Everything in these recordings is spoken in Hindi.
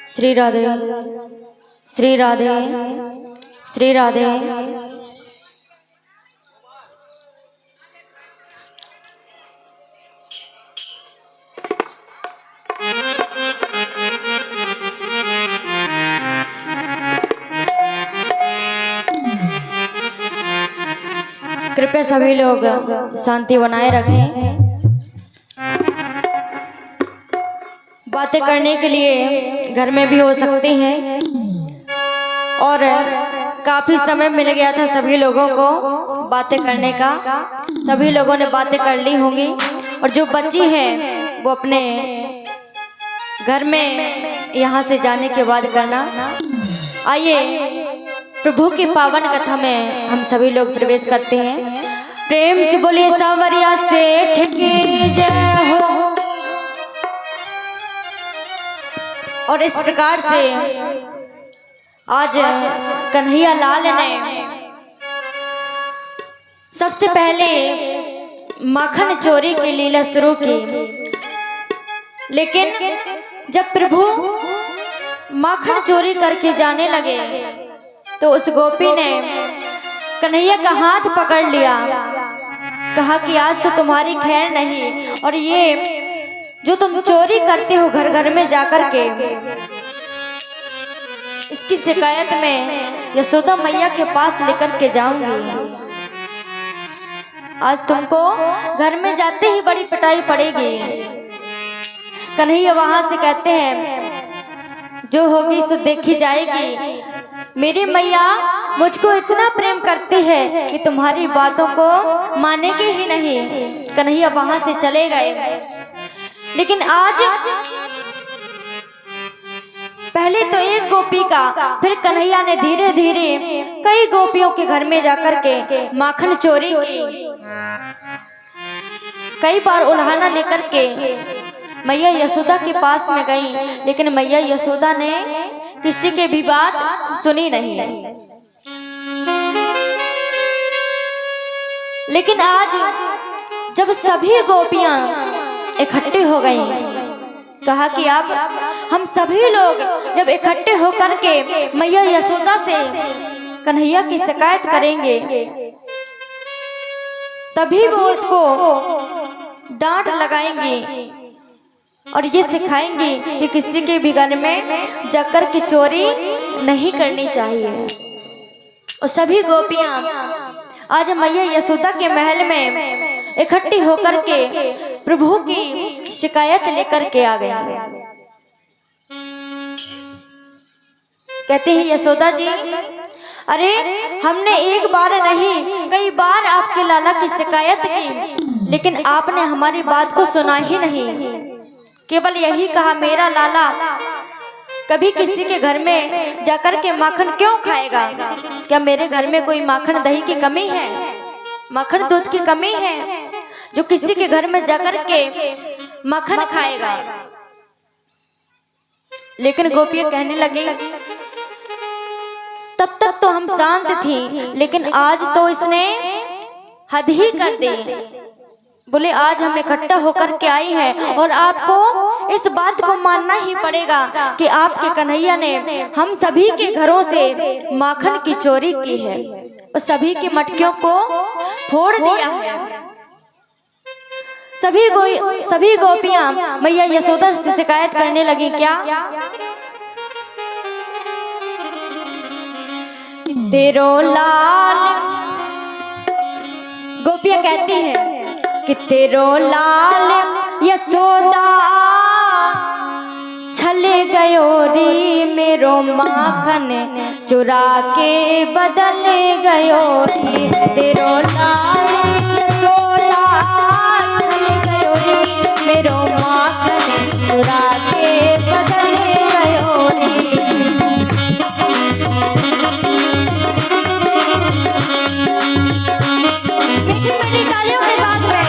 श्री राधे श्री राधे श्री राधे। कृपया सभी लोग शांति बनाए रखें। बातें करने के लिए घर में भी हो सकती हैं और काफी समय मिल गया था सभी लोगों को बातें करने का। सभी लोगों ने बातें कर ली होंगी और जो बच्ची है वो अपने घर में यहाँ से जाने के बाद करना। आइए प्रभु की पावन कथा में हम सभी लोग प्रवेश करते हैं। प्रेम से बोलिए सांवरिया सेठ की जय हो। और इस प्रकार से आज कन्हैया लाल ने सबसे पहले माखन चोरी की लीला शुरू की, लेकिन जब प्रभु माखन चोरी करके जाने लगे तो उस गोपी ने कन्हैया का हाथ पकड़ लिया, कहा कि आज तो तुम्हारी खैर नहीं और ये जो तुम चोरी करते हो घर घर में जाकर के, इसकी शिकायत मैं यशोदा मैया के पास लेकर के जाऊंगी। आज तुमको घर में जाते ही बड़ी पिटाई पड़ेगी। कन्हैया वहां से कहते हैं जो होगी सो देखी जाएगी। मेरी मैया मुझको इतना प्रेम करती है कि तुम्हारी बातों को मानेगी ही नहीं। कन्हैया वहां से चले गए। लेकिन आज पहले तो एक गोपी का, फिर कन्हैया ने धीरे धीरे कई गोपियों के घर में जाकर के माखन चोरी की। कई बार उल्हाना लेकर के मैया यशोदा के पास में गई, लेकिन मैया यशोदा ने किसी की भी बात सुनी नहीं। लेकिन आज जब सभी गोपियां इकट्ठे हो गई, कहा कि अब हम सभी लोग जब इकट्ठे होकर के मैया यशोदा से कन्हैया की शिकायत करेंगे तभी वो उसको डांट लगाएंगी और ये सिखाएंगी कि किसी के भी घर में जाकर के चोरी नहीं करनी चाहिए। और सभी गोपियां आज मैया यशोदा के महल में इकट्ठी होकर के प्रभु की शिकायत लेकर के आ गई। कहते हैं यशोदा जी, अरे हमने एक बार नहीं कई बार आपके लाला की शिकायत की, लेकिन आपने हमारी बात को सुना ही नहीं। केवल यही कहा मेरा लाला कभी किसी के घर में जाकर के माखन क्यों खाएगा? क्या मेरे घर में कोई माखन दही की कमी है, माखन दूध की कमी है जो किसी के घर में जाकर के माखन खाएगा? लेकिन गोपियां कहने लगी, तब तक तो हम शांत थी, लेकिन आज तो इसने हद ही कर दी। बोले आज हम इकट्ठा होकर के आई है और आपको इस बात को मानना ही पड़ेगा कि आपके कन्हैया ने हम सभी के घरों से माखन की चोरी की है और सभी की मटकियों को फोड़ दिया है। सभी गोपियां मैया यशोदा से शिकायत करने लगी। क्या तेरो लाल, गोपियां कहती हैं कि तेरो लाल यशोदा छले गयो री, मेरो माखन चुरा के बदल गयो री। तेरो लाल यशोदा छले गयो री, मेरो माखन चुरा के बदल गयो री। मीठी तालियों के साथ में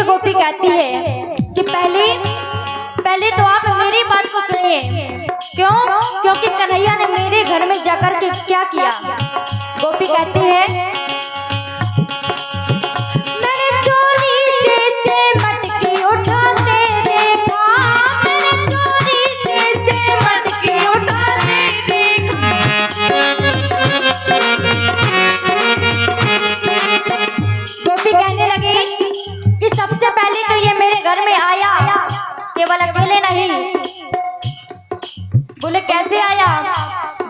गोपी कहती है कि पहले तो आप मेरी बात को सुनिए। क्यों? क्योंकि कन्हैया ने मेरे घर में जाकर के क्या किया। गोपी कहती है, मैंने चोरी से मटकी उठाते देखा, मैंने चोरी से मटकी उठाते देखा। गोपी कहने लगी कि सबसे पहले तो ये मेरे घर में आया केवल अकेले नहीं। बोले कैसे आया?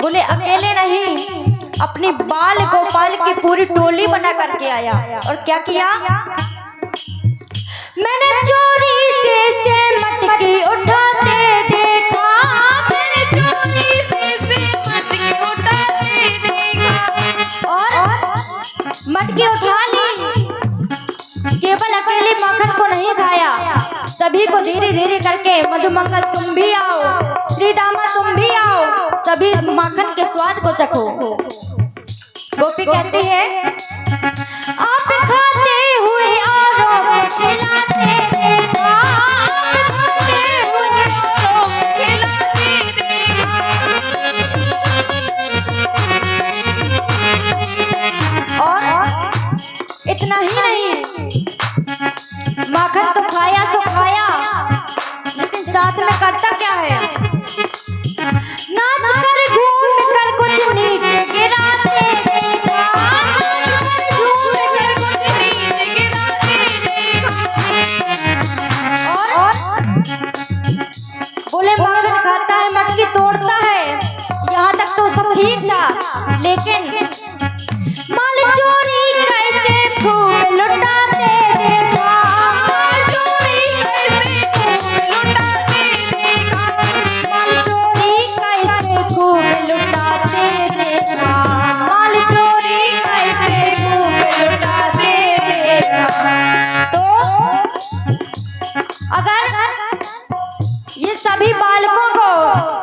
बोले अकेले नहीं, अपनी बाल गोपाल की पूरी टोली बना करके आया। और क्या किया? मैंने चोरी से मटकी उठाते देखा, मैंने चोरी से मटकी उठाते देखा। और मटकी उठा ली, केवल अकेले माखन को नहीं खाया, सभी को धीरे धीरे करके मधुमंगल तुम भी आओ, श्रीदामा तुम भी आओ, सभी माखन के स्वाद को चखो। गोपी कहती है, आप खाते हुए औरों को खिलाते देखा, आप खाते हुए औरों को खिलाते देखा। और इतना ही नहीं, माखन तो खाया, लेकिन साथ में करता क्या है? नाच कर घूम कर कुछ नीचे गिराते देखा, झूम कर कुछ नीचे गिराते देखा। और बोले माखन खाता है, मटकी तोड़ता है, यहाँ तक तो सब ठीक था, लेकिन माल चोरी कैसे खूब लुटाते देखा, माल चोरी कैसे खूब लुटाते देखा, माल चोरी कैसे खूब लुटाते देखा, माल चोरी कैसे खूब लुटाते देखा। तो अगर ये सभी बालकों को,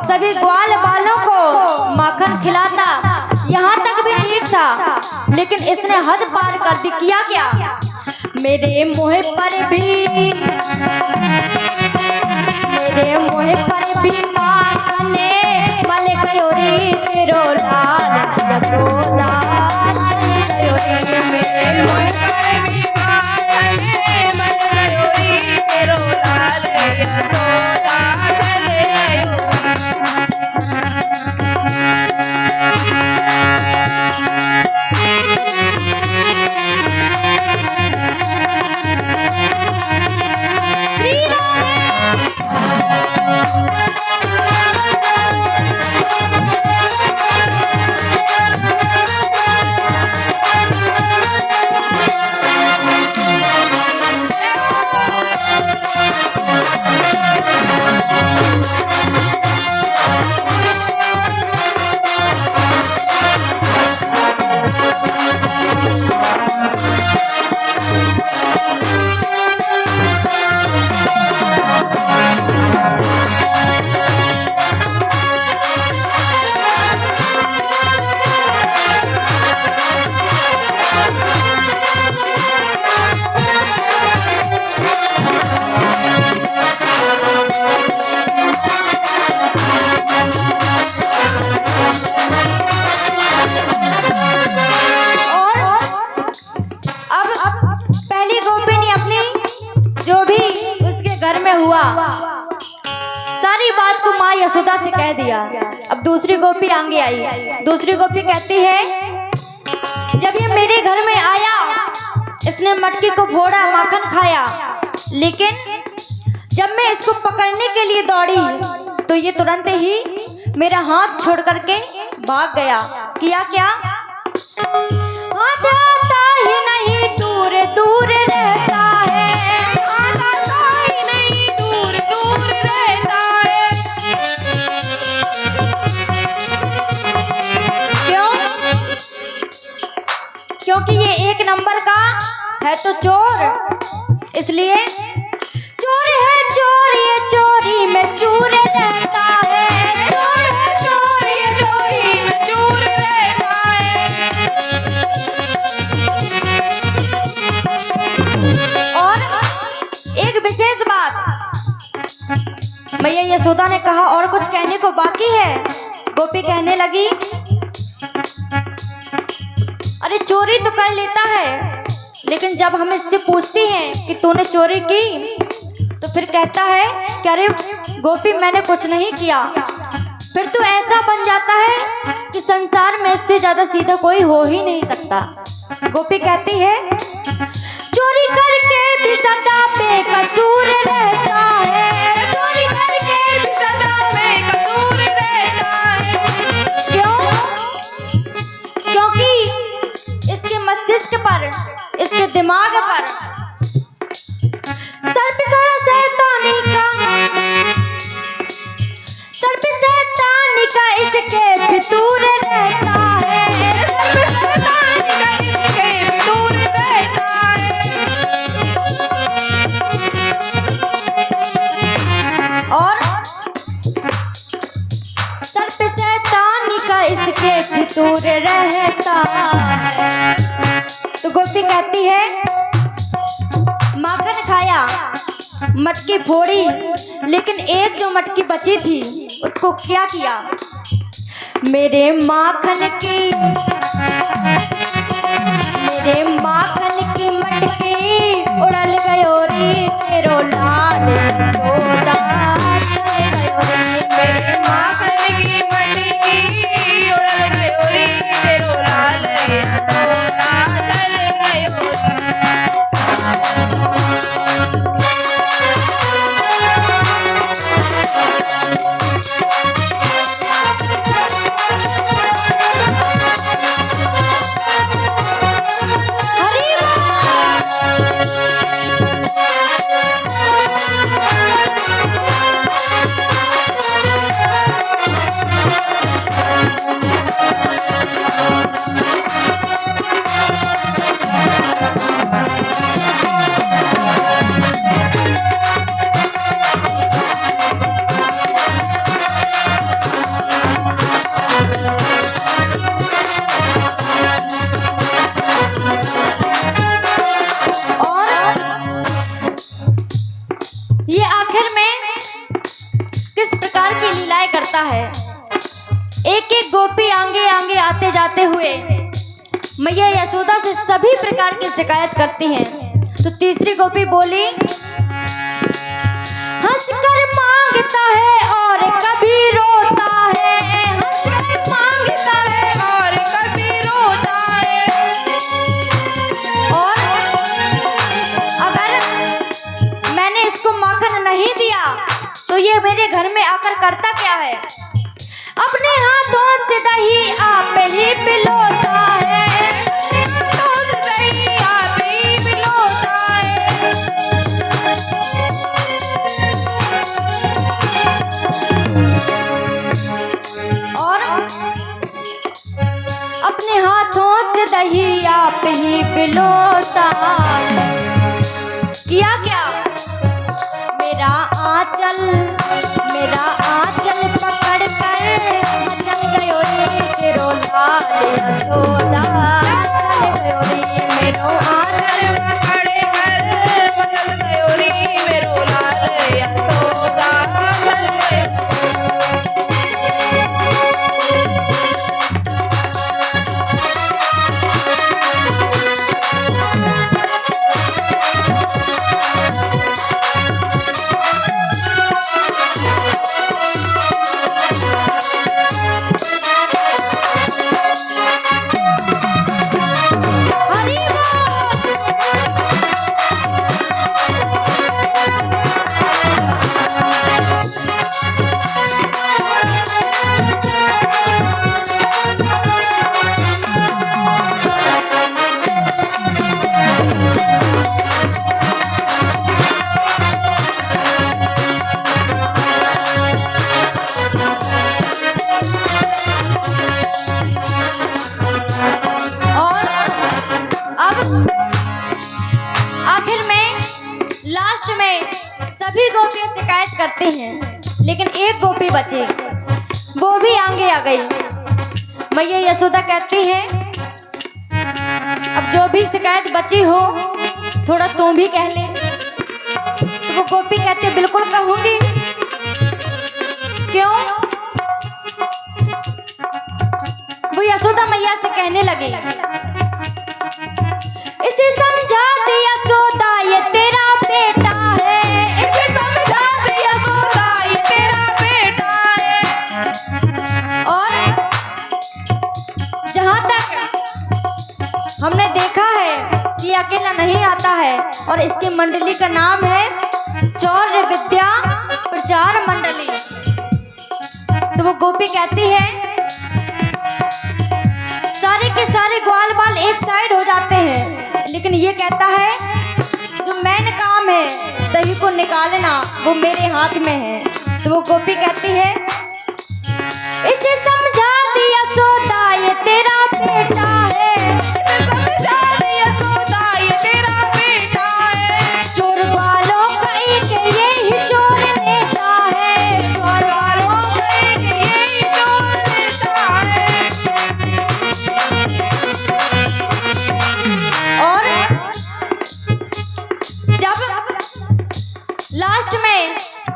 सभी ग्वाल बालों को माखन खिलाता, यहाँ तक भी ठीक था, लेकिन इसने हद पार कर दी। किया क्या? मेरे मुँह पर भी माखन मल गयो रे मेरो लाल, यशोदा चल गयो रे। मेरे मुँह पर भी माखन मल गयो रे मेरो लाल, यशोदा चल गयो। घर में हुआ सारी बात को माँ यशोदा से कह दिया। अब दूसरी गोपी आगे आई। दूसरी गोपी कहती है, जब ये मेरे घर में आया, इसने मटकी को फोड़ा, माखन खाया, लेकिन जब मैं इसको पकड़ने के लिए दौड़ी तो ये तुरंत ही मेरा हाथ छोड़ करके भाग गया। किया क्या? हाथ आता ही नहीं, दूर दूर रहता है, हाथ आता ही नहीं, दूर दूर रहता है। क्यों? क्योंकि ये एक नंबर का है तो चोर, इसलिए चोर है चोर, ये चोरी में चूर रहता है, चोर है चोर, ये चोरी में चूर रहता है। और यशोदा ने कहा और कुछ कहने को बाकी है। गोपी कहने लगी, अरे चोरी तो कर लेता है, लेकिन जब हम इससे पूछती हैं कि तूने चोरी की तो फिर कहता है कि अरे गोपी मैंने कुछ नहीं किया। फिर तो ऐसा बन जाता है कि संसार में इससे ज्यादा सीधा कोई हो ही नहीं सकता। गोपी कहती है, चोरी करके भी सदा बेकसूर रहता है, चोरी करके भी सदा बेकसूर रहता है। क्यों? क्योंकि इसके मस्तिष्क पर, इसके दिमाग पर सर पे सारा शैतानी का इसके फितूर रहता है, सर पे शैतानी का इसके फितूर रहता है। और सर पे शैतानी का इसके फितूर रहता है। तो गोपी कहती है, माखन खाया, मटकी फोड़ी, लेकिन एक जो मटकी बची थी उसको क्या किया? मेरे माखन की मटकी उड़ल गयो रे तेरो लाल यशोदा चल गयो रे। मेरे माखन की मटकी उड़ल गयो रे तेरो लाल यशोदा चल गयो रे। करता है। एक एक गोपी आगे आगे आते जाते हुए मैया यशोदा से सभी प्रकार की शिकायत करती हैं। तो तीसरी गोपी बोली, हंसकर मांगता है और कभी रोता है, हंसकर मांगता है और कभी रोता है। और अगर मैंने इसको माखन नहीं दिया तो ये मेरे घर में आकर करता क्या है? अपने हाथों से दही आप ही पिलोता है, हाथों से दही आप ही पिलोता है। और अपने हाथों से दही आप ही पिलोता है। किया क्या? मेरा आंचल पकड़ कर मचल गयो रे तेरो लाल यशोदा चल गयो रे। मेरो आंचल पकड़ कर मचल गयो रे मेरो लाल यशोदा चल गयो। सभी गोपियां शिकायत करती हैं, लेकिन एक गोपी बची, वो भी आगे आ गई। मैया यशोदा कहती है, अब जो भी शिकायत बची हो थोड़ा तुम भी कह ले। तो वो गोपी कहती है, बिल्कुल कहूंगी। क्यों? वो यशोदा मैया से कहने लगे, इसे समझा दे यशोदा ये तेरा बेटा है, इसे समझा दे यशोदा ये तेरा बेटा है। और जहाँ तक हमने देखा है कि अकेला नहीं आता है, और इसकी मंडली का नाम है चौर्य विद्या प्रचार मंडली। तो वो गोपी कहती है, सारे के सारे ग्वाल बाल एक साइड हो जाते हैं, लेकिन ये कहता है जो मेन काम है दही को निकालना वो मेरे हाथ में है। तो वो गोपी कहती है, इसे समझा दिया यशोदा ये तेरा बेटा है, इसे समझा दिया यशोदा ये तेरा बेटा है। चोर वालों का एक यही चोर नेता है, चोर वालों का एक यही चोर नेता है। और जब लास्ट में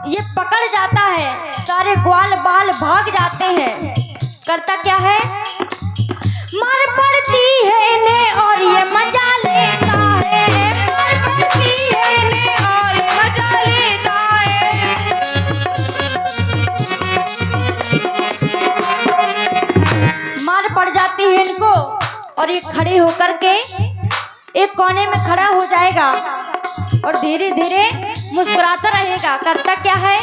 ये पकड़ जाता है, सारे ग्वाल बाल भाग जाते हैं, करता क्या है, मार पड़ती है इन्हें और ये मजा लेता है, मार पड़ती है इन्हें और ये मजा लेता है। मार पड़ जाती है इनको और ये खड़े होकर के एक कोने में खड़ा हो जाएगा और धीरे धीरे मुस्कुराता रहेगा। करता क्या है,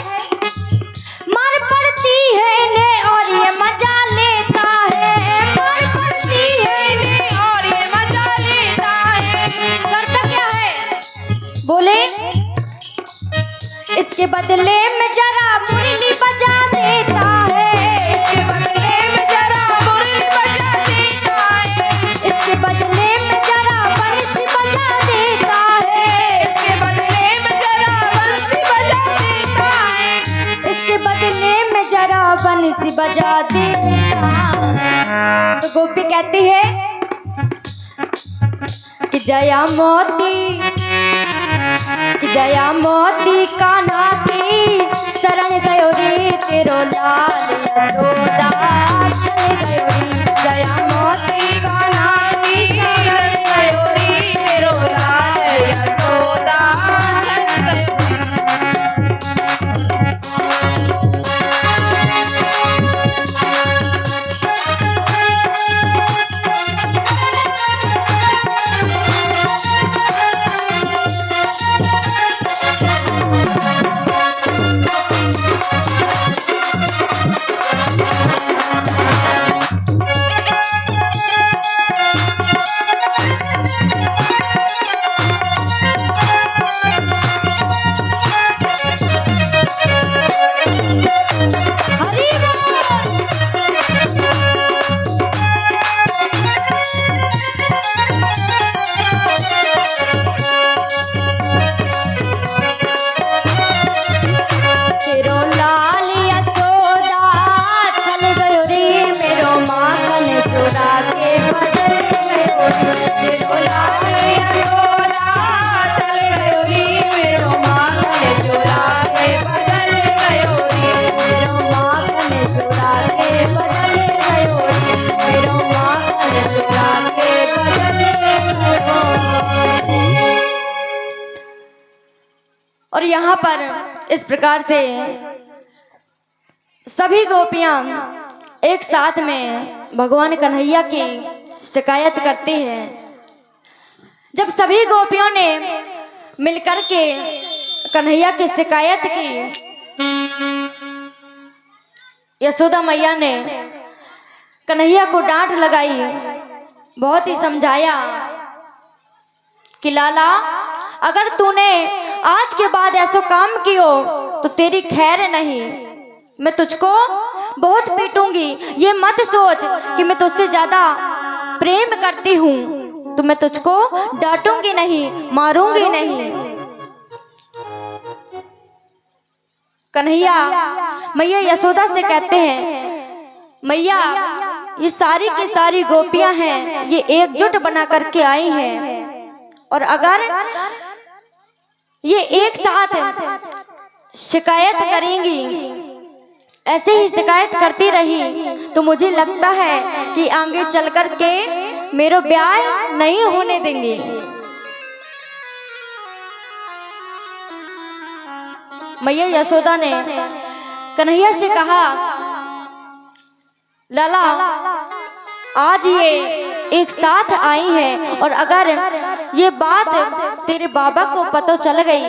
मार पड़ती है इन्हें और ये मजा लेता है, मार पड़ती है इन्हें और ये मजा लेता है। करता क्या है, बोले इसके बदले में जरा मुरली बजा देता है, इसके बदले में जरा मुरली बजा देता है, इसके बदले में जरा बंसी बजा देता है, इसके बदले में जरा बंसी बजा देता है, इसके बदले में जरा बंसी बजा देता है। तो गोपी कहती है कि जया मोती कान्हा की शरण गयो रे तेरो लाल यशोदा चल गयो रे। जया मोती कान्हा की शरण गयो रे तेरो लाल यशोदा चल गयो रे। और यहाँ पर इस प्रकार से सभी गोपियां एक साथ में भगवान कन्हैया की शिकायत करती हैं। जब सभी गोपियों ने मिलकर के कन्हैया की शिकायत की, यशोदा मैया ने कन्हैया को डांट लगाई, बहुत ही समझाया कि लाला अगर तूने आज के बाद ऐसा काम कियो तो तेरी खैर नहीं, मैं तुझको बहुत पीटूंगी। ये मत सोच कि मैं तुझसे ज्यादा प्रेम करती हूँ, तो मैं तुझको डांटूंगी नहीं, मारूंगी नहीं। कन्हैया मैया यशोदा से कहते हैं, मैया ये सारी की सारी गोपियां हैं, ये एकजुट बना करके आई हैं, और अगर ये एक साथ शिकायत करेंगी ऐसे ही शिकायत करती रही तो मुझे लगता है कि आगे चल कर के मेरा ब्याह नहीं होने देंगे। मैया यशोदा ने कन्हैया से कहा, लाला आज ये एक साथ आई है और अगर ये बात तेरे बाबा को पता चल गई,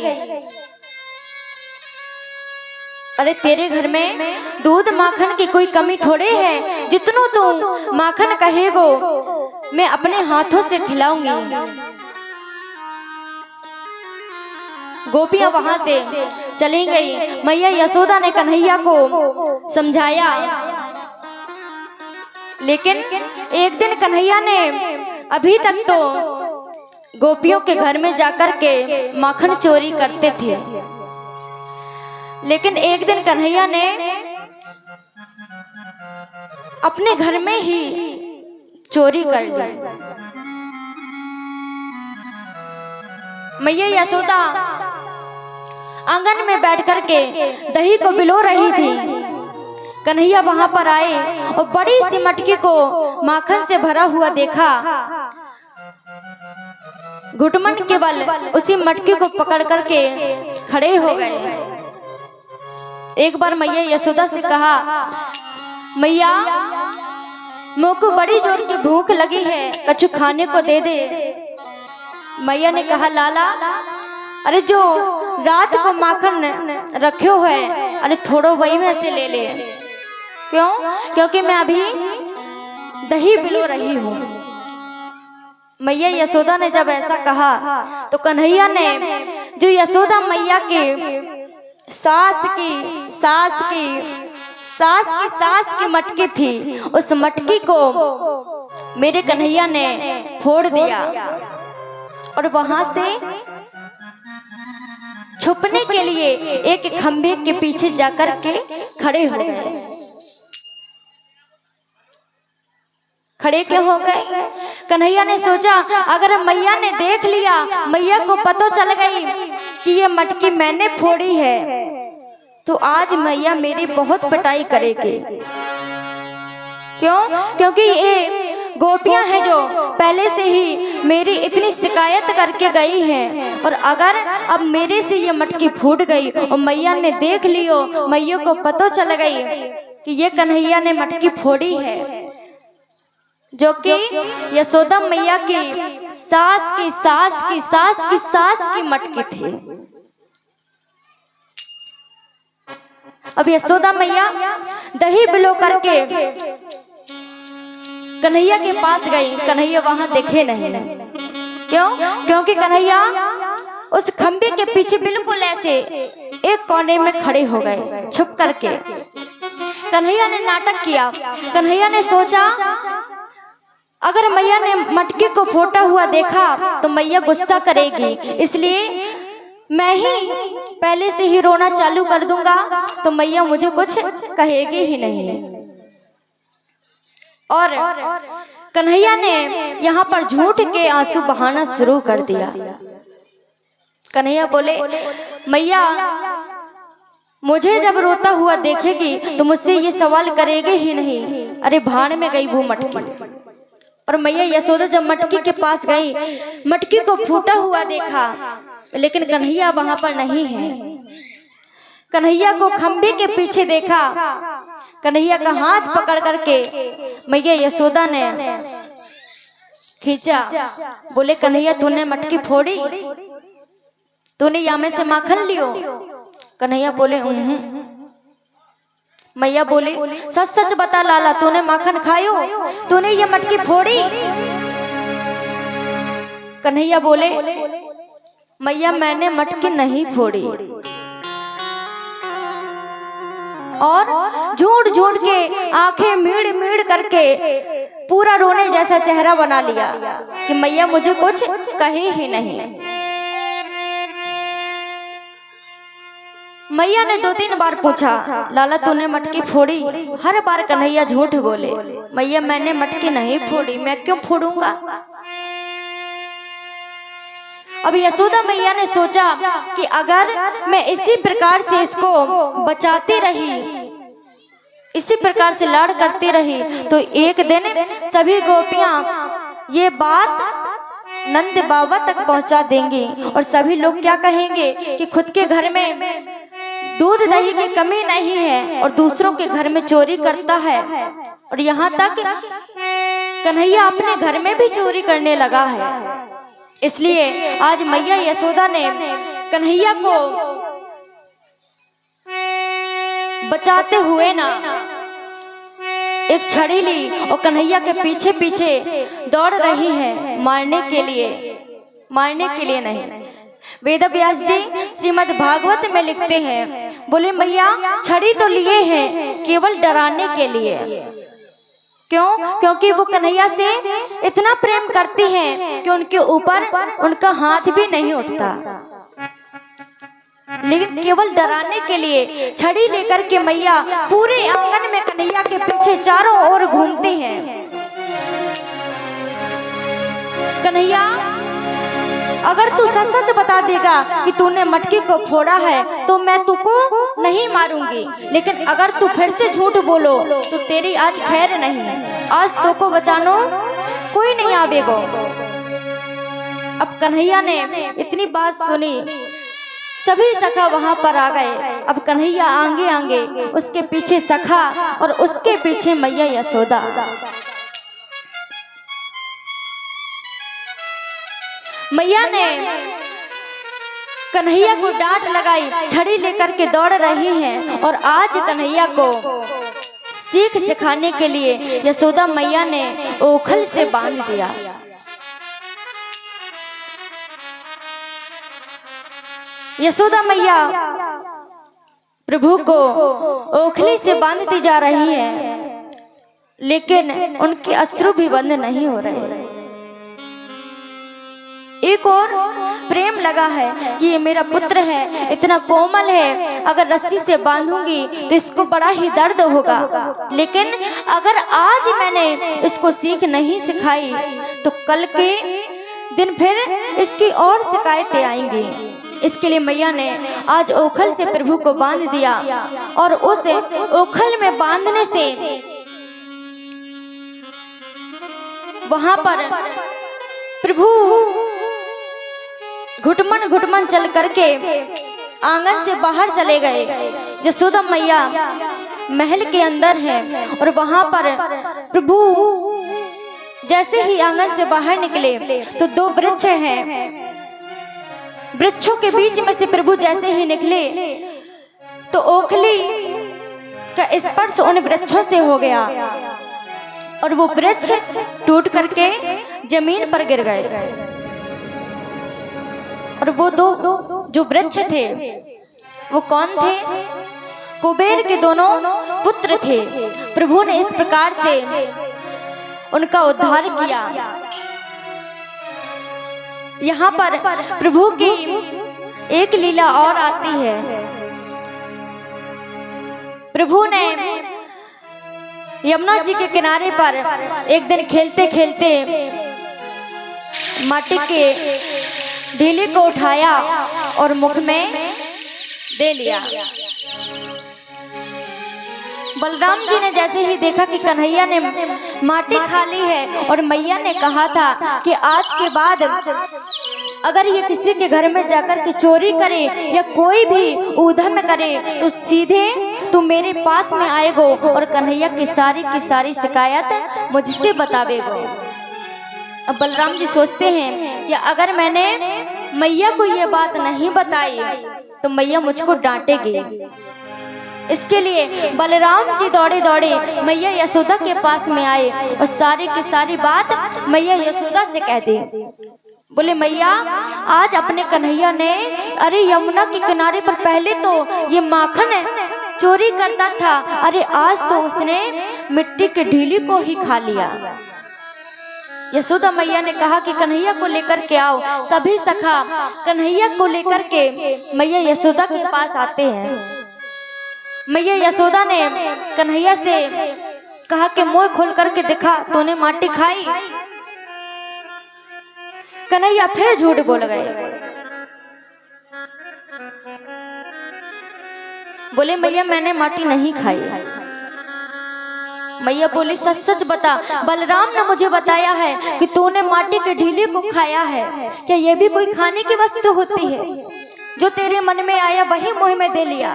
अरे तेरे घर में दूध माखन की कोई कमी थोड़े है, जितनो तू माखन कहेगो मैं अपने हाथों से खिलाऊंगी। गोपियां वहां से चली गई। मैया यशोदा ने कन्हैया को समझाया, लेकिन एक दिन कन्हैया ने अभी तक तो गोपियों के घर में जाकर के माखन चोरी करते थे, लेकिन एक दिन कन्हैया ने अपने घर में ही चोरी कर ली। मैया यशोदा आंगन में बैठ कर के दही को बिलो रही थी। कन्हैया वहां पर आए और बड़ी सी मटकी को माखन से भरा हुआ देखा। घुटमन के बल उसी मटकी को पकड़ करके खड़े हो गए। एक बार मैया यशोदा से कहा, मैया मुझको बड़ी जोर की भूख लगी है, कछु खाने को दे दे। मैया ने कहा, लाला अरे जो रात को माखन रखे हो है, अरे थोड़ो वही में से ले ले। क्यों? क्योंकि मैं अभी दही बिलो रही हूँ। मैया यशोदा ने जब ऐसा कहा तो कन्हैया ने जो यशोदा मैया के सास की मटकी थी, उस मटकी को मेरे कन्हैया ने फोड़ दिया और वहां से छुपने के लिए एक खंभे के पीछे जाकर के खड़े हो गए। खड़े क्यों हो गए? कन्हैया ने सोचा अगर मैया ने देख लिया, मैया को पता चल गई कि ये मटकी मैंने फोड़ी है, तो आज मैया मेरी बहुत पिटाई करेगी। क्यों? क्योंकि ये गोपियां हैं जो पहले से ही मेरी इतनी शिकायत करके गई हैं, और अगर अब मेरे से ये मटकी फूट गई और मैया ने देख लियो, मैया को पता चल गई कि ये कन्हैया ने मटकी फोड़ी है, जो कि यशोदा मैया की सास की मटकी थी। अब यशोदा मैया दही बिलो करके कन्हैया के पास गई। कन्हैया वहां देखे नहीं। क्यों? क्योंकि कन्हैया उस खंबे के पीछे बिल्कुल ऐसे एक कोने में खड़े हो गए छुप करके। कन्हैया ने नाटक किया। कन्हैया ने सोचा अगर मैया ने मटकी को फोटा हुआ देखा तो मैया गुस्सा करेगी, इसलिए मैं ही पहले से ही रोना चालू कर दूंगा तो मैया मुझे कुछ कहेगी ही नहीं। और कन्हैया ने यहाँ पर झूठ के आंसू बहाना शुरू कर दिया। कन्हैया बोले, मैया मुझे जब रोता हुआ देखेगी तो मुझसे ये सवाल करेगी ही नहीं, अरे भाड़ में गई वो मटकी। और मैया यशोदा जब मटकी के पास गई, मटकी को फूटा हुआ देखा, लेकिन कन्हैया वहां पर नहीं है। कन्हैया को खंबे के पीछे देखा। कन्हैया का हाथ पकड़ करके मैया यशोदा ने खींचा। बोले, कन्हैया तूने मटकी फोड़ी, तूने यहाँ में से माखन लियो? कन्हैया बोले, मैया बोले, सच सच बता लाला, तूने माखन खायो? तूने ये मटकी फोड़ी? कन्हैया बोले, मैया मैंने मटकी नहीं फोड़ी। और झूठ झूठ के आंखें मीड़ मीड़ करके पूरा रोने जैसा चेहरा बना लिया कि मैया मुझे कुछ कहे ही नहीं। मैया ने 2-3 बार पूछा, लाला तूने मटकी फोड़ी? हर बार कन्हैया झूठ बोले, मैया मैंने मटकी नहीं फोड़ी, मैं क्यों फोड़ूंगा? अब यशोदा मैया ने सोचा कि अगर मैं इसी प्रकार से इसको बचाती रही इसी प्रकार से लाड़ करती रही। तो एक दिन सभी गोपियां ये बात नंद बाबा तक पहुंचा देंगी और सभी लोग क्या कहेंगे कि खुद के घर में दूध दही की कमी नहीं है और दूसरों के घर में चोरी करता है। और यहाँ तक कन्हैया अपने घर में भी चोरी करने लगा है। इसलिए आज मैया यशोदा ने कन्हैया को बचाते हुए ना एक छड़ी ली और कन्हैया के पीछे पीछे दौड़ रही है, मारने के लिए नहीं। वेद व्यास जी श्रीमद् भागवत में लिखते हैं, बोले मैया छड़ी तो लिए हैं केवल डराने के लिए। क्यों? क्योंकि वो कन्हैया से इतना प्रेम करती हैं कि उनके ऊपर उनका हाथ भी नहीं उठता, लेकिन केवल डराने के लिए छड़ी लेकर के मैया पूरे आंगन में कन्हैया के पीछे चारों ओर घूमती हैं। कन्हैया अगर तू सच सच बता देगा कि तूने मटकी को फोड़ा है तो मैं तुझको नहीं मारूंगी, लेकिन अगर तू फिर से झूठ बोलो तो तेरी आज खैर नहीं, आज तो को बचानो कोई नहीं आवेगो। अब कन्हैया ने इतनी बात सुनी, सभी सखा वहां पर आ गए। अब कन्हैया आगे आगे, उसके पीछे सखा और उसके पीछे मैया यशोदा। मैया ने कन्हैया को डांट लगाई, छड़ी लेकर के दौड़ रही हैं और आज कन्हैया को सीख सिखाने के लिए यशोदा मैया ने ओखल से बांध दिया। यशोदा मैया प्रभु को ओखली से बांधती जा रही है, लेकिन उनके अश्रु भी बंद नहीं हो रहे। एक और प्रेम लगा है कि ये मेरा पुत्र है, इतना कोमल है, अगर रस्सी से बांधूंगी तो इसको बड़ा ही दर्द होगा, लेकिन अगर आज मैंने इसको सीख नहीं सिखाई तो कल के दिन फिर इसकी और शिकायतें आएंगी। इसके लिए मैया ने आज ओखल से प्रभु को बांध दिया और उस ओखल में बांधने से वहां पर प्रभु घुटमन घुटमन चल करके आंगन से बाहर चले गए। यशोदा मैया महल के अंदर है और वहां पर प्रभु जैसे ही आंगन से बाहर निकले तो दो वृक्ष हैं, वृक्षों के बीच में से प्रभु जैसे ही निकले तो ओखली का स्पर्श उन वृक्षों से हो गया और वो वृक्ष टूट करके जमीन पर गिर गए। और वो दो जो वृक्ष थे वो कौन थे? कुबेर के दोनों पुत्र थे। प्रभु ने इस प्रकार से उनका उद्धार किया। यहाँ पर प्रभु की एक लीला और आती है। प्रभु ने यमुना जी के किनारे पर एक दिन खेलते खेलते माटी के ढीले को उठाया और मुख में दे लिया। बलराम जी ने जैसे ही देखा कि कन्हैया ने माटी खा ली है और मैया ने कहा था कि आज के बाद अगर ये किसी के घर में जाकर के चोरी करे या कोई भी ऊधम करे तो सीधे तू मेरे पास में आएगो और कन्हैया की सारी शिकायत मुझसे बतावेगो। अब बलराम जी सोचते हैं कि अगर मैंने मैया को ये बात नहीं बताई तो मैया मुझको डांटेगी। इसके लिए बलराम जी दौड़े दौड़े मैया यशोदा के पास में आए और सारी की सारी बात मैया यशोदा से कह दी। बोले मैया आज अपने कन्हैया ने अरे यमुना के किनारे पर पहले तो ये माखन चोरी करता था, अरे आज तो उसने मिट्टी के ढीली को ही खा लिया। यशोदा मैया ने कहा कि कन्हैया को लेकर के आओ। सभी सखा कन्हैया को लेकर के मैया यशोदा के पास आते हैं। मैया यशोदा ने कन्हैया से कहा कि मुंह खोल करके दिखा, तूने माटी खाई? कन्हैया फिर झूठ बोल गए। बोले मैया मैंने माटी नहीं खाई। मैया बोली सच सच बता, बलराम ने मुझे बताया है कि तूने माटी के ढीले को खाया है। क्या ये भी कोई खाने की वस्तु होती है? जो तेरे मन में आया वही मुंह में दे लिया।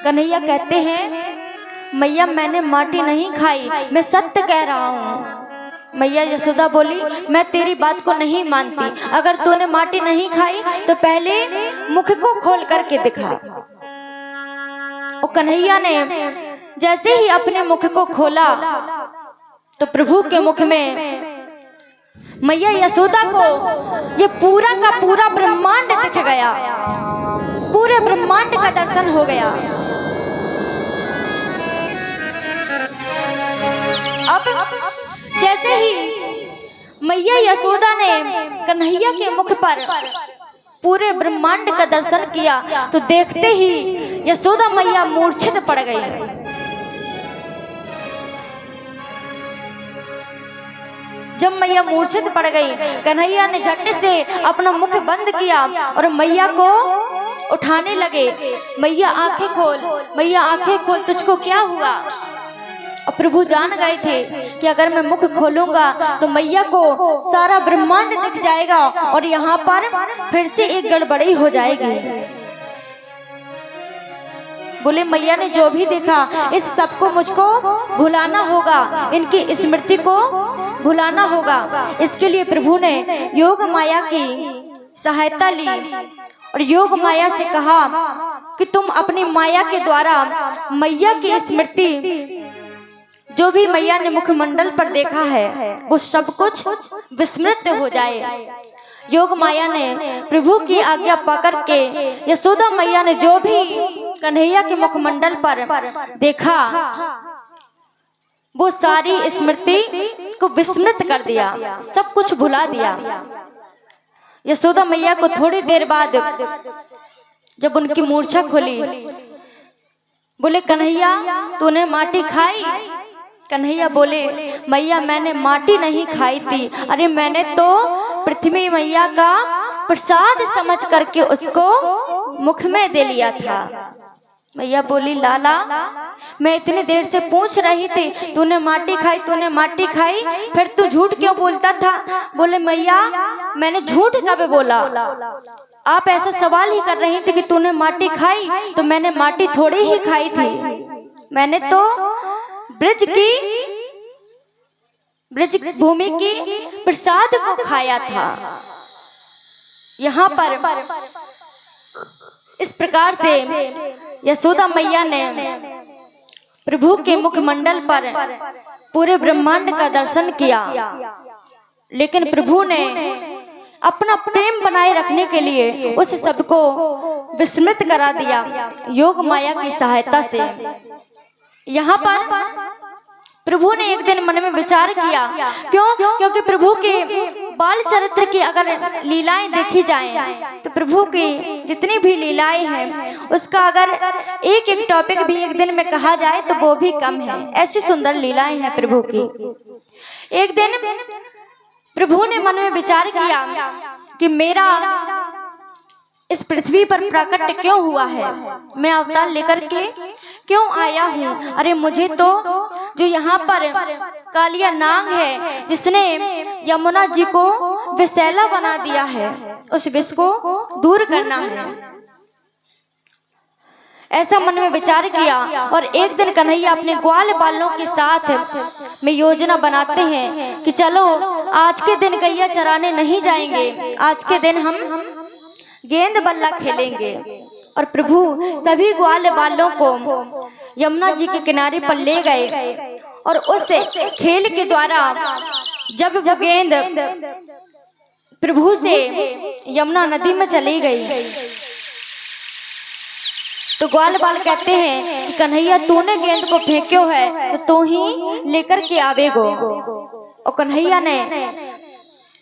कन्हैया कहते हैं मैया मैंने माटी नहीं खाई, मैं सत्य कह रहा हूँ। मैया यशोदा बोली मैं तेरी बात को नहीं मानती, अगर तूने माटी नहीं खाई तो पहले मुख को खोल करके दिखा। और कन्हैया ने जैसे ही अपने मुख को खोला तो प्रभु के मुख में मैया यशोदा को ये पूरा का पूरा ब्रह्मांड दिख गया, पूरे ब्रह्मांड का दर्शन हो गया। अब जैसे ही मैया यशोदा ने कन्हैया के मुख पर पूरे ब्रह्मांड का दर्शन किया तो देखते ही यशोदा मैया मूर्छित पड़ गई। जब मैया मूर्छित पड़ गई, कन्हैया ने झट से अपना मुख बंद किया और मैया को उठाने लगे। मैया आंखें खोल, मैया आंखें खोल, तुझको क्या हुआ? और प्रभु जान गए थे कि अगर मैं मुख खोलूंगा तो मैया को सारा ब्रह्मांड दिख जाएगा और यहाँ पर फिर से एक गड़बड़ी हो जाएगी। बोले मैया ने जो भी देखा इस सबको मुझको भुलाना होगा, इनकी स्मृति को भुलाना होगा। इसके लिए प्रभु ने योग माया की सहायता ली और योग माया से कहा कि तुम अपनी माया के द्वारा मैया की स्मृति, जो भी मैया ने मुखमंडल पर देखा है वो सब कुछ विस्मृत हो जाए। योग माया ने प्रभु की आज्ञा पाकर के यशोदा मैया ने जो भी कन्हैया के मुखमंडल पर देखा वो सारी स्मृति को विस्मृत कर दिया, सब कुछ भुला दिया। यशोदा मैया को थोड़ी देर बाद जब उनकी मूर्छा खुली, बोले कन्हैया तूने माटी खाई? कन्हैया बोले मैया मैंने माटी नहीं खाई थी, अरे मैंने तो पृथ्वी मैया का प्रसाद समझ करके उसको मुख में दे लिया था। मैया बोली लाला मैं इतनी देर से पूछ रही थी तूने माटी खाई, तूने माटी खाई, फिर तू झूठ क्यों बोलता था? बोले मैया मैंने झूठ कब बोला? आप ऐसा सवाल ही कर रही थी कि तूने माटी खाई, तो मैंने माटी थोड़ी ही खाई थी, मैंने तो ब्रज भूमि की प्रसाद को खाया था। यहाँ पर इस प्रकार से यशोदा मैया ने प्रभु के मुखमंडल पर पूरे ब्रह्मांड का दर्शन किया, लेकिन प्रभु ने अपना प्रेम बनाए रखने के लिए उस सबको विस्मृत करा दिया योग माया की सहायता से। यहाँ पर प्रभु ने एक दिन मन में विचार किया, क्योंकि प्रभु के बाल चरित्र की अगर लीलाएं देखी जाएं तो प्रभु की जितनी भी लीलाएं हैं उसका अगर एक एक टॉपिक भी एक दिन में कहा जाए तो वो भी कम है, ऐसी सुंदर लीलाएं हैं प्रभु की। एक दिन प्रभु ने मन में विचार किया कि मेरा इस पृथ्वी पर प्रकट क्यों हुआ है, मैं अवतार लेकर के क्यों आया हूँ? अरे मुझे तो जो यहाँ पर कालिया नाग है जिसने यमुना जी को विषैला बना दिया है, उस विष को दूर करना है, ऐसा मन में विचार किया। और एक दिन कन्हैया अपने ग्वाल बालों के साथ में योजना बनाते हैं कि चलो आज के दिन गैया चराने नहीं जाएंगे, आज के दिन हम गेंद बल्ला खेलेंगे। और प्रभु सभी ग्वाल बालों को यमुना जी के किनारे पर ले गए और उस खेल के द्वारा जब वो गेंद प्रभु से यमुना नदी में चली गई तो ग्वाल बाल कहते हैं कि कन्हैया तूने गेंद को फेंक्यो है तो तू ही लेकर के आवेगो। और कन्हैया ने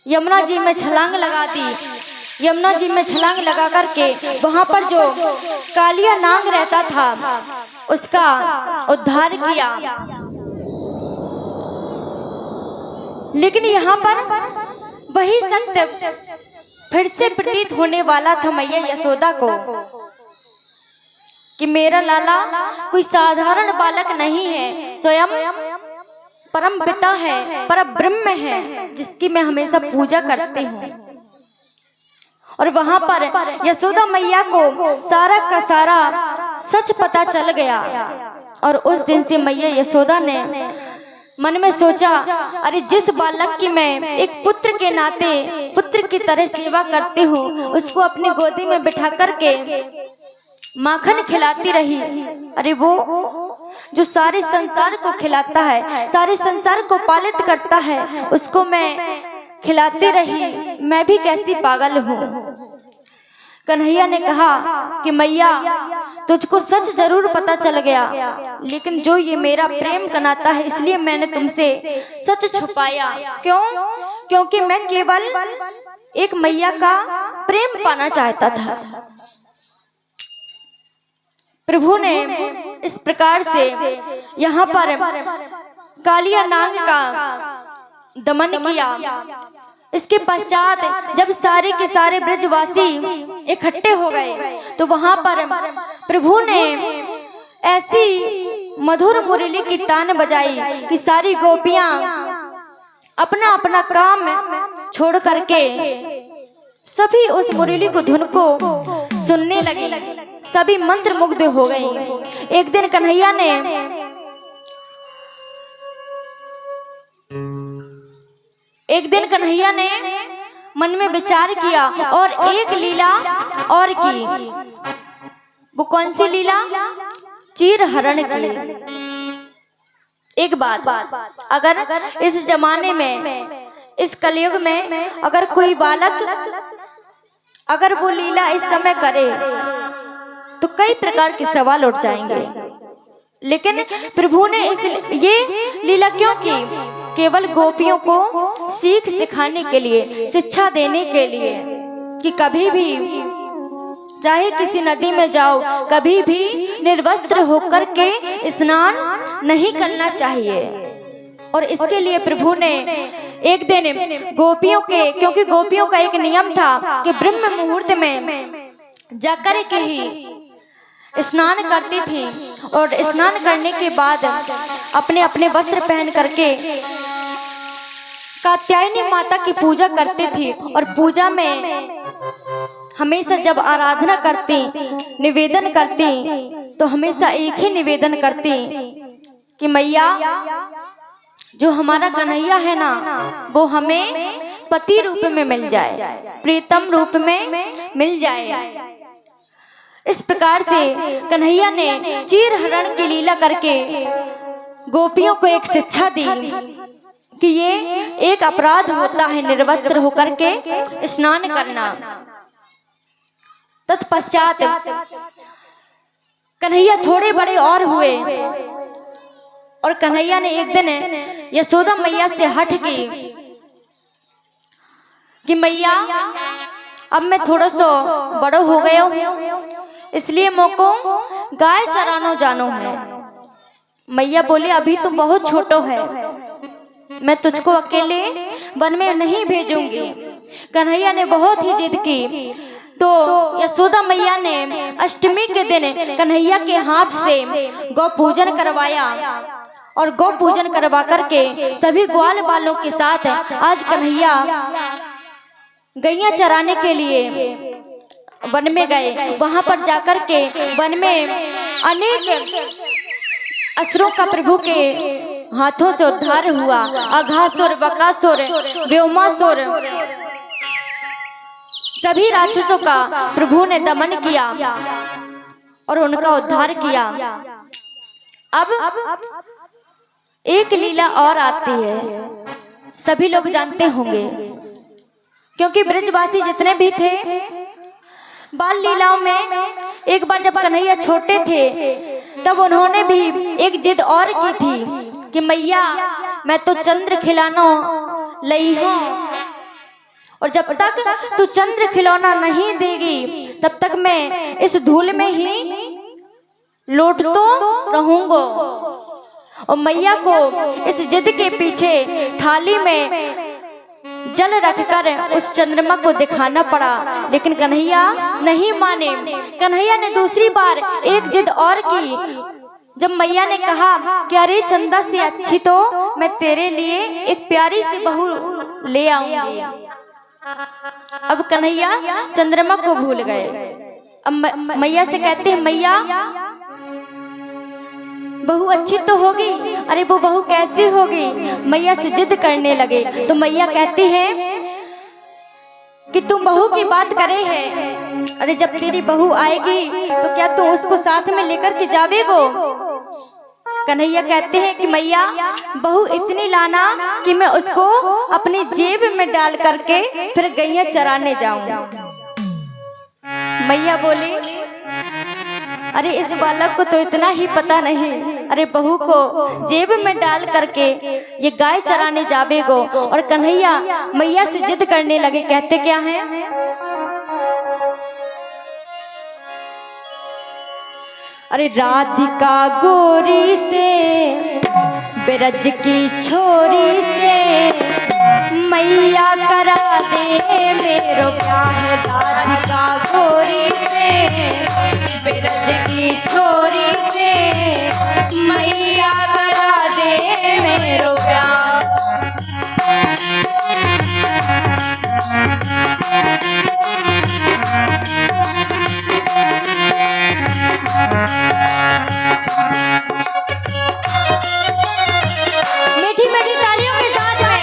यमुना जी में छलांग लगा दी। यमुना जी में छलांग लगा करके वहां पर जो कालिया नाग रहता था उसका उद्धार किया। लेकिन यहाँ पर वही सत्य फिर से प्रतीत होने वाला था मैया यशोदा को कि मेरा लाला कोई साधारण बालक नहीं है, स्वयं परम पिता है, परम ब्रह्म है, जिसकी मैं हमेशा पूजा करती हूँ। और वहां पर यशोदा मैया को सारा का सारा सच पता चल गया। और उस दिन से मैया यशोदा ने मन में सोचा, अरे जिस बालक की मैं एक पुत्र के नाते पुत्र की तरह सेवा करती हूँ, उसको अपनी गोदी में बिठा करके माखन खिलाती रही, अरे वो जो सारे संसार को खिलाता है, सारे संसार को पालित करता है, उसको मैं खिलाती रही, मैं भी कैसी पागल हूँ। कन्हैया ने कहा कि मैया तुझको सच जरूर पता चल गया, लेकिन जो ये मेरा प्रेम का नाता है, इसलिए मैंने तुमसे सच छुपाया। क्यों? क्योंकि मैं केवल एक मैया का प्रेम पाना चाहता था। प्रभु ने इस प्रकार से यहाँ पर कालिया नाग का दमन किया। इसके पश्चात जब सारे के सारे ब्रजवासी इकट्ठे हो गए, तो वहां पर प्रभु ने ऐसी मधुर मुरली की तान बजाई कि सारी गोपियां अपना अपना काम छोड़ करके सभी उस मुरली को धुन को सुनने लगी, सभी मंत्र मुग्ध हो गई। एक दिन कन्हैया ने मन में विचार किया और एक लीला और की। वो कौन सी लीला? चीर हरण की। एक बात, अगर इस जमाने में, इस कलयुग में अगर कोई बालक अगर वो लीला इस समय करे तो कई प्रकार के सवाल उठ जाएंगे, लेकिन प्रभु ने ये लीला क्यों की? केवल गोपियों को सीख सिखाने के लिए, शिक्षा देने के लिए कि कभी भी चाहे किसी नदी में जाओ, कभी भी निर्वस्त्र होकर के स्नान नहीं करना चाहिए। और इसके लिए प्रभु ने एक दिन गोपियों के, क्योंकि गोपियों का एक नियम था कि ब्रह्म मुहूर्त में जाकर के ही स्नान करती थी, और स्नान करने के बाद अपने अपने वस्त्र पहन करके कात्यायनी माता की पूजा करती थी। और पूजा में हमेशा जब आराधना करती, निवेदन करती, तो हमेशा एक ही निवेदन करती कि मैया जो हमारा कन्हैया है ना, वो हमें पति रूप में मिल जाए, प्रीतम रूप में मिल जाए। इस प्रकार से कन्हैया ने चीर हरण की लीला करके गोपियों को एक शिक्षा दी कि ये एक अपराध होता है निर्वस्त्र होकर के स्नान करना। तत्पश्चात कन्हैया थोड़े बड़े और हुए, और कन्हैया ने एक दिन यशोदा मैया से हठ की कि मैया अब मैं थोड़ा सा बड़ो हो गया हूँ, इसलिए मोको गाय चरानो जानो है। मैया बोले अभी तो बहुत छोटो है, मैं तुझको अकेले वन में नहीं भेजूंगी। कन्हैया ने बहुत ही जिद की, तो यशोदा मैया ने अष्टमी के दिन कन्हैया के हाथ से गौ पूजन करवाया, और गौ पूजन करवा करके सभी ग्वाल बालों के साथ आज कन्हैया गैया चराने के लिए वन में गए। वहां पर जाकर के वन में अनेक असुरों का प्रभु के हाथों से उद्धार हुआ। अघासुर, बकासुर, व्योमासुर, सभी राक्षसों का प्रभु ने दमन किया और उनका उद्धार किया। अब एक लीला और आती है, सभी लोग जानते होंगे, क्योंकि ब्रजवासी जितने भी थे बाल लीलाओं में एक बार जब कन्हैया छोटे थे तब उन्होंने भी एक जिद और की थी कि मैया मैं तो चंद्र खिलानो लई हूं, और जब तक तू चंद्र खिलौना नहीं देगी तब तक मैं इस धूल में ही लौटतो रहूंगा। और मैया को इस जिद के पीछे थाली में जल रखकर उस चंद्रमा को दिखाना पड़ा, लेकिन कन्हैया नहीं माने। कन्हैया ने दूसरी बार एक जिद और की। जब मैया ने कहा कि अरे चंदा से अच्छी तो मैं तेरे लिए एक प्यारी सी बहू ले आऊंगी। अब कन्हैया चंद्रमा को भूल गए। अब मैया से कहते हैं, मैया बहू अच्छी तो होगी। अरे वो बहू कैसी होगी? मैया से जिद करने लगे तो मैया कहती है कि तुम बहू की बात करे है। अरे जब तेरी बहू आएगी तो क्या तुम उसको साथ में लेकर के जावेगो? कन्हैया कहते हैं कि मैया बहू इतनी लाना कि मैं उसको अपनी जेब में डाल करके फिर गैया चराने जाऊं। मैया बोली, अरे इस बालक को तो इतना ही पता नहीं। अरे बहू को जेब में डाल करके ये गाय चराने जावेगो। और कन्हैया मैया से जिद करने लगे। कहते क्या है? अरे राधिका गोरी से ब्रज की छोरी से मैया करा दे मेरो ब्याह। राधिका गोरी से ब्रज की छोरी से मैया करा दे मेरो ब्याह। मीठी मीठी तालियों के साथ में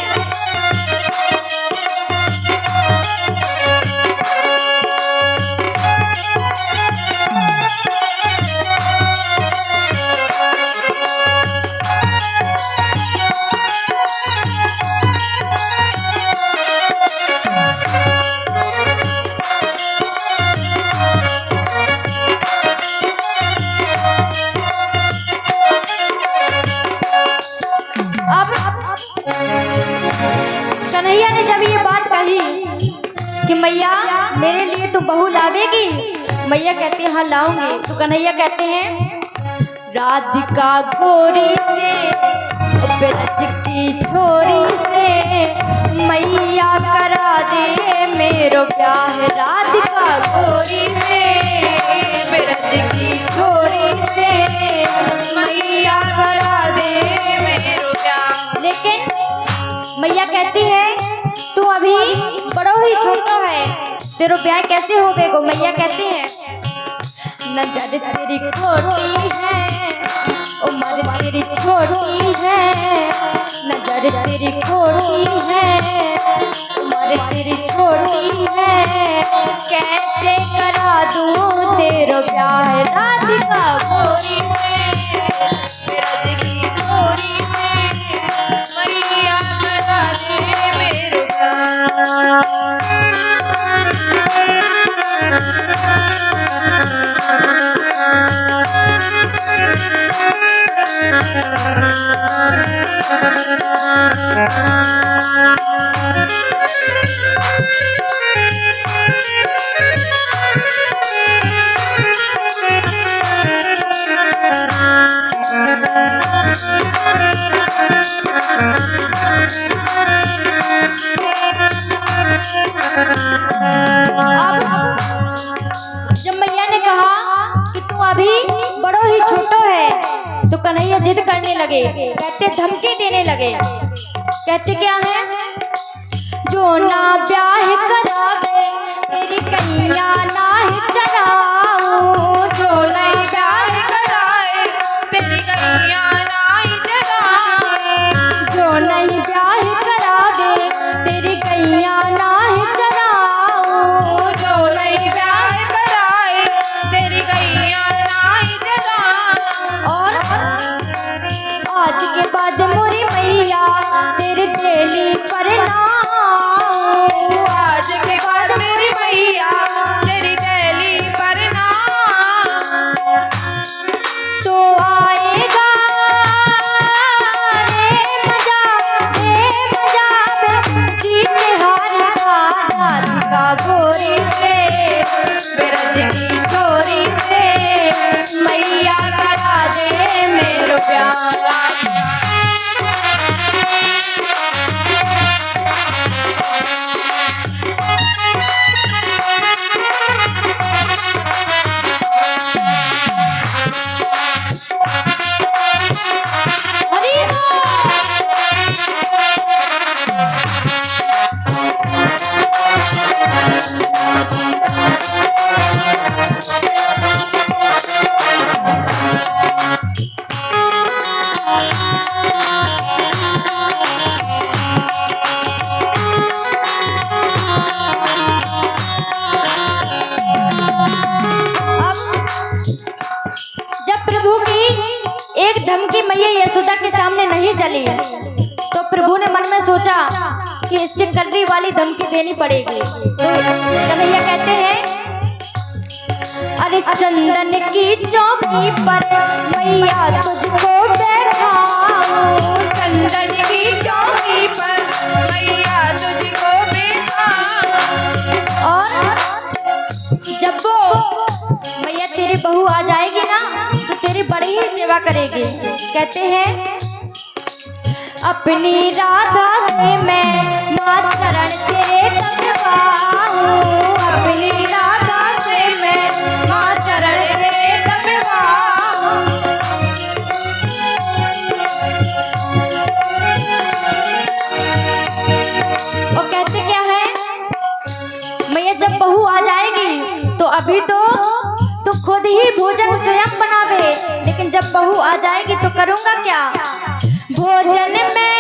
कन्हैया ने जब ये बात कही कि मैया मेरे लिए तू बहू लावेगी? मैया कहती है हाँ लाऊंगी। तो कन्हैया कहते हैं, राधिका गोरी से ब्रज की छोरी से मैया करा दे मेरो ब्याह। राधिका गोरी से ब्रज की छोरी से मैया करा दे मेरो ब्याह। लेकिन मैया कहती है तू अभी बड़ो ही छोटा है, तेरो ब्याह कैसे हो गएगो? मैया कहती है नजर तेरी खोटी है, उम्र तेरी छोटी है। नजर तेरी खोटी है, उम्र तेरी छोटी है। कैसे करा दूं तेरो ब्याह? राधिका गोरी से ब्रज की छोरी से मैया करा दे मेरो ब्याह। जब मैया ने कहा कि तू अभी बड़ो ही छोटो है तो कन्हैया जिद करने लगे। कहते धमकी देने लगे। कहते क्या है? जो ना ब्याह करावे तेरी कैया ना ही चराऊं। जो नहीं ब्याह कराए तेरी कैया ना ही चराऊं। जो नहीं ब्याह करावे तेरी कैया ना ही चराऊं। जो नहीं ब्याह कराए तेरी कैया ना ही चराऊं। और आज के बाद मोरी मैया तेरे दिली पर ना। आज के बाद मेरी मैया तेरी दिली पर ना तो आएगा रे मजा जीते हार का। राधिका गोरी से ब्रज की छोरी से मैया करा दे मेरो प्यार। नहीं चली। तो प्रभु ने मन में सोचा कि इससे कर्री वाली धमकी देनी पड़ेगी। तो कन्हैया कहते हैं, अरे चंदन की चौकी पर मैया तुझको बैठाऊं, चंदन की चौकी पर मैया तुझको बैठाऊं। और जब वो मैया तेरी बहू आ जाएगी ना तो तेरी बड़ी ही सेवा करेगी। कहते हैं, अपनी राधा से मैं माँ चरण तेरे दबवाऊं, अपनी राधा से मैं माँ चरण तेरे दबवाऊं। और कहते क्या है, मैया जब बहू आ जाएगी तो अभी तो खुद ही भोजन स्वयं बनावे, लेकिन जब बहू आ जाएगी तो करूँगा क्या? भोजन में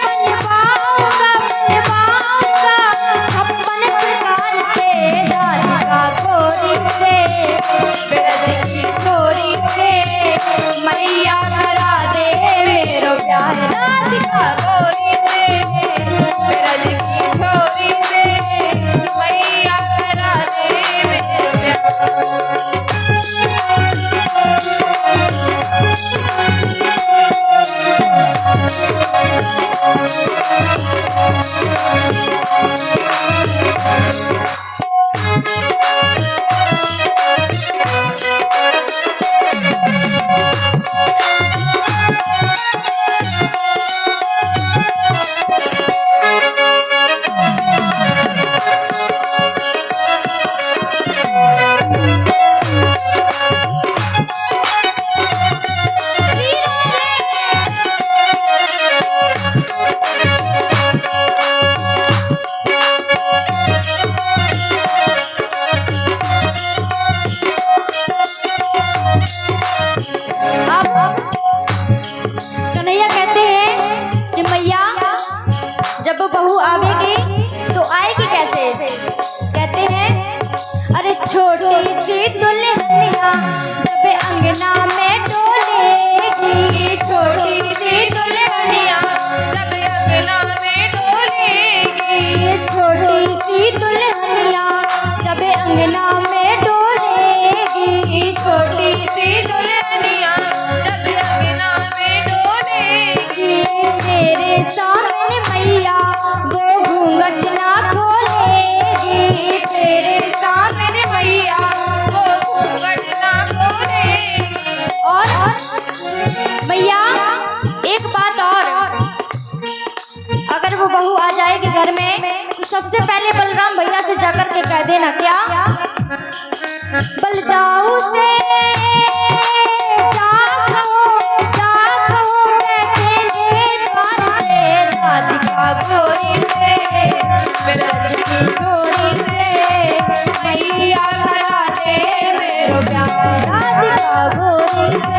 बनवाऊंगा 56 प्रकार के, राधिका गोरी से ब्रज की छोरी से मैया करा दे मेरो प्यार। राधिका गोरी से ब्रज की छोरी से मैया करा दे मेरो प्यार। कन्हैया कहते हैं कि मैया जब बहू आवेगी तो आएगी कैसे? कहते हैं, अरे छोटी सी दुल्हनिया जब अंगना में डोलेगी, छोटी सी दुल्हनिया जब अंगना में डोलेगी, छोटी सी दुल्हनिया जब अंगना में डोलेगी, छोटी सी दुल्हनिया जब अंगना में डोलेगी। तेरे सामने मैया वो घूंघट ना खोलेगी, तेरे सामने मैया वो घूंघट ना खोलेगी। और मैया एक बात और, अगर वो बहू आ जाएगी घर में तो सबसे पहले बलराम भैया से जाकर के कह देना, क्या? बलदाऊ से राधिका गोरी से ब्रज की छोरी से मैया करा दे मेरो प्यार। राधिका गोरी से।